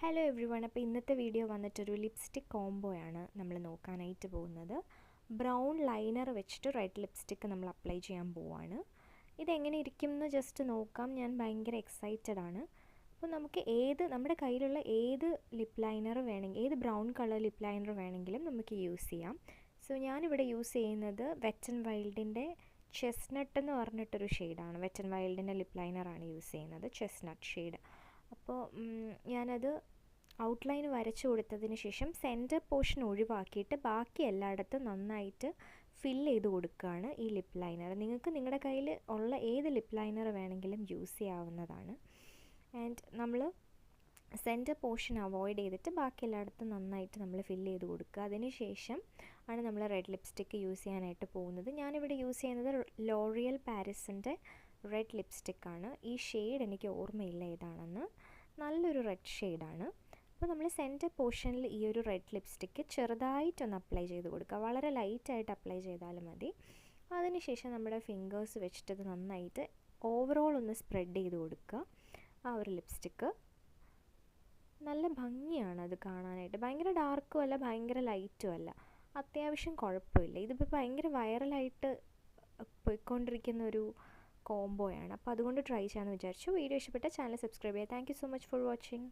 Hello every one. അപ്പോൾ ഇന്നത്തെ video വന്നിട്ടൊരു lipstick കോംബോയാണ് നമ്മൾ നോക്കാനായിട്ട് പോകുന്നത്. ബ്രൗൺ ലൈനർ വെച്ചിട്ട് റെഡ് ലിപ്സ്റ്റിക്ക് നമ്മൾ അപ്ലൈ ചെയ്യാൻ പോവുകയാണ്. ഇതെങ്ങനെ ഇരിക്കും എന്ന് ജസ്റ്റ് നോക്കാം. ഞാൻ ഭയങ്കര എക്സൈറ്റഡ് ആണ്. അപ്പോൾ നമുക്ക് നമ്മുടെ കയ്യിലുള്ള ഏത് ലിപ്പ് ലൈനർ വേണമെങ്കിൽ, ഏത് ബ്രൗൺ കളർ ലിപ്പ് ലൈനർ വേണമെങ്കിലും നമുക്ക് യൂസ് ചെയ്യാം. സോ ഞാനിവിടെ യൂസ് ചെയ്യുന്നത് വെറ്റ് ആൻഡ് വൈൽഡിൻ്റെ ചെസ്നട്ട് എന്ന് പറഞ്ഞിട്ടൊരു ഷെയ്ഡാണ്. വെറ്റ് ആൻഡ് വൈൽഡിൻ്റെ ലിപ്പ് ലൈനറാണ് യൂസ് ചെയ്യുന്നത്, ചെസ്നട്ട് ഷെയ്ഡ്. അപ്പോൾ ഞാനത് ഔട്ട്ലൈൻ വരച്ചു കൊടുത്തതിന് ശേഷം സെൻറ്റർ പോർഷൻ ഒഴിവാക്കിയിട്ട് ബാക്കി എല്ലായിടത്തും നന്നായിട്ട് ഫില്ല് ചെയ്ത് കൊടുക്കുകയാണ് ഈ ലിപ്പ് ലൈനർ. നിങ്ങൾക്ക് നിങ്ങളുടെ കയ്യിൽ ഉള്ള ഏത് ലിപ്പ് ലൈനർ വേണമെങ്കിലും യൂസ് ചെയ്യാവുന്നതാണ്. ആൻഡ് നമ്മൾ സെൻറ്റർ പോർഷൻ അവോയ്ഡ് ചെയ്തിട്ട് ബാക്കി എല്ലായിടത്തും നന്നായിട്ട് നമ്മൾ ഫില്ല് ചെയ്ത് കൊടുക്കുക. അതിന് ശേഷം ആണ് നമ്മൾ റെഡ് ലിപ്സ്റ്റിക്ക് യൂസ് ചെയ്യാനായിട്ട് പോകുന്നത്. ഞാനിവിടെ യൂസ് ചെയ്യുന്നത് ലോറിയൽ പാരിസിൻ്റെ റെഡ് ലിപ്സ്റ്റിക്കാണ്. ഈ ഷെയ്ഡ് എനിക്ക് ഓർമ്മയില്ല ഏതാണെന്ന്. നല്ലൊരു റെഡ് ഷെയ്ഡാണ്. അപ്പോൾ നമ്മൾ സെൻറ്റർ പോർഷനിൽ ഈ ഒരു റെഡ് ലിപ്സ്റ്റിക്ക് ചെറുതായിട്ടൊന്ന് അപ്ലൈ ചെയ്ത് കൊടുക്കുക. വളരെ ലൈറ്റായിട്ട് അപ്ലൈ ചെയ്താലും മതി. അതിനുശേഷം നമ്മുടെ ഫിംഗേഴ്സ് വെച്ചിട്ട് നന്നായിട്ട് ഓവറോൾ ഒന്ന് സ്പ്രെഡ് ചെയ്ത് കൊടുക്കുക. ആ ഒരു ലിപ്സ്റ്റിക്ക് നല്ല ഭംഗിയാണ് അത് കാണാനായിട്ട്. ഭയങ്കര ഡാർക്കും അല്ല, ഭയങ്കര ലൈറ്റും അല്ല, അത്യാവശ്യം കുഴപ്പമില്ല. ഇതിപ്പോൾ ഭയങ്കര വൈറലായിട്ട് പോയിക്കൊണ്ടിരിക്കുന്ന ഒരു കോംബോയാണ്. അപ്പോൾ അതുകൊണ്ട് ട്രൈ ചെയ്യാമെന്ന് വിചാരിച്ചു. വീഡിയോ ഇഷ്ടപ്പെട്ട ചാനൽ സബ്സ്ക്രൈബ് ചെയ്യുക. Thank you so much for watching.